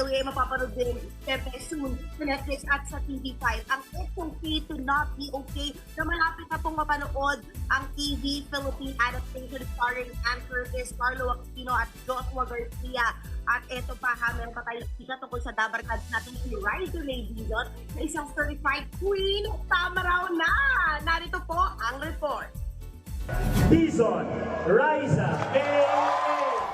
way, mapapanood din syempre soon sa Netflix at sa TV5. Ang It's Okay to Not Be Okay na malapit na pong mapanood ang TV Philippine adaptation starring Ann Curtis, Carlo Aquino at Joshua Garcia. At eto pa ha, meron pa tayong chika tungkol sa dabarkads natin si Riza May Dizon na isang certified queen. Tama raw na! Narito po ang report. Dizon, Riza May.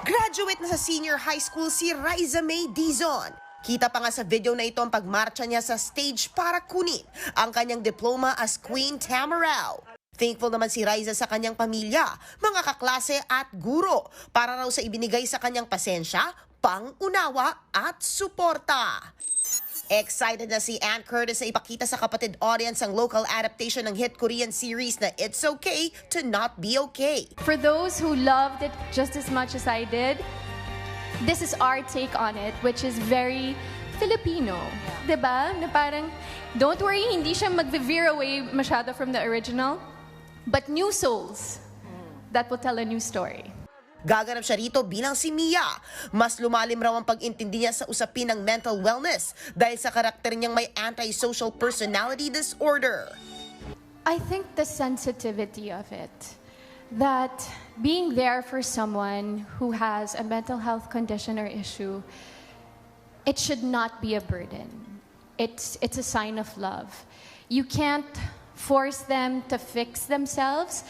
Graduate na sa senior high school si Riza May Dizon. Kita pa nga sa video na ito ang pagmarcha niya sa stage para kunin ang kanyang diploma as Queen Tamaraw. Thankful naman si Riza sa kanyang pamilya, mga kaklase at guro para raw sa ibinigay sa kanyang pasensya, pangunawa at suporta. Excited na si Ann Curtis na ipakita sa kapatid audience ang local adaptation ng hit Korean series na It's Okay to Not Be Okay. For those who loved it just as much as I did, this is our take on it, which is very Filipino. Diba? Na parang, don't worry, hindi siya mag-veer away masyado from the original, but new souls that will tell a new story. Gaganap siya rito bilang si Mia. Mas lumalim raw ang pag-intindi niya sa usapin ng mental wellness dahil sa karakter niyang may antisocial personality disorder. I think the sensitivity of it, that being there for someone who has a mental health condition or issue, it should not be a burden. It's a sign of love. You can't force them to fix themselves,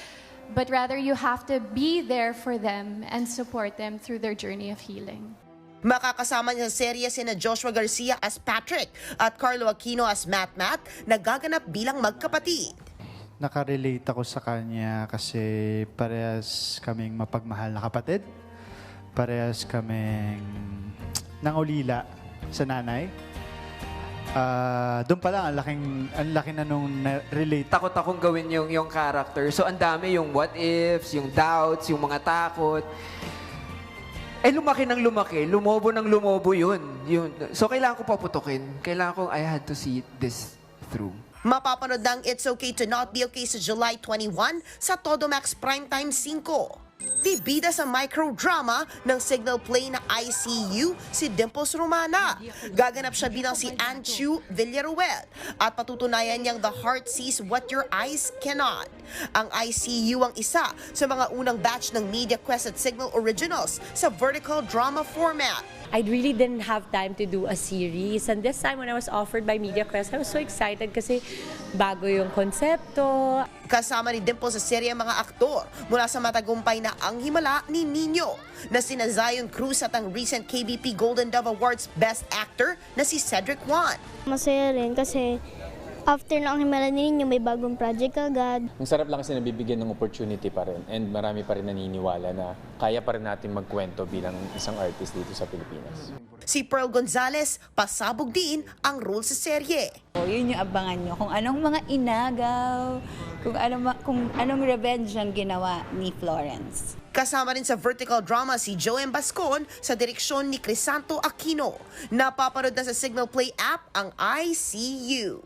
but rather you have to be there for them and support them through their journey of healing. Makakasama niya sa serye sina Joshua Garcia as Patrick at Carlo Aquino as Matt na gaganap bilang magkapatid. Nakarelate ako sa kanya kasi parehas kaming mapagmahal na kapatid. Parehas kaming nangulila sa nanay. Doon pa lang, ang laki na nung relate. Takot akong gawin yung character. So, ang dami yung what ifs, yung doubts, yung mga takot. Eh, lumaki ng lumaki. Lumobo ng lumobo yun. So, kailangan ko paputukin. Kailangan ko, I had to see this through. Mapapanood ng It's Okay to Not Be Okay sa July 21 sa Todo Max Primetime 5. Bibida sa microdrama ng signal play na ICU si Dimples Romana. Gaganap siya bilang si Ann Chu Villaruel at patutunayan niyang the heart sees what your eyes cannot. Ang ICU ang isa sa mga unang batch ng Media Quest at Signal Originals sa vertical drama format. I really didn't have time to do a series. And this time when I was offered by Media Quest, I was so excited kasi bago yung konsepto. Kasama ni Dimple sa serye ang mga aktor mula sa matagumpay na Ang Himala ni Nino na sina Zion Cruz at ang recent KBP Golden Dove Awards Best Actor na si Cedric Juan. Masaya rin kasi after ng Himala ni Nino, may bagong project agad. Ang sarap lang kasi nabibigyan ng opportunity pa rin and marami pa rin naniniwala na kaya pa rin natin magkwento bilang isang artist dito sa Pilipinas. Si Pearl Gonzalez, pasabog din ang role sa serye. Yun yung abangan nyo, kung anong mga inagaw, kung anong revenge ang ginawa ni Florence. Kasama rin sa vertical drama si Joem Bascon sa direksyon ni Crisanto Aquino. Napapanood na sa Signal Play app ang ICU.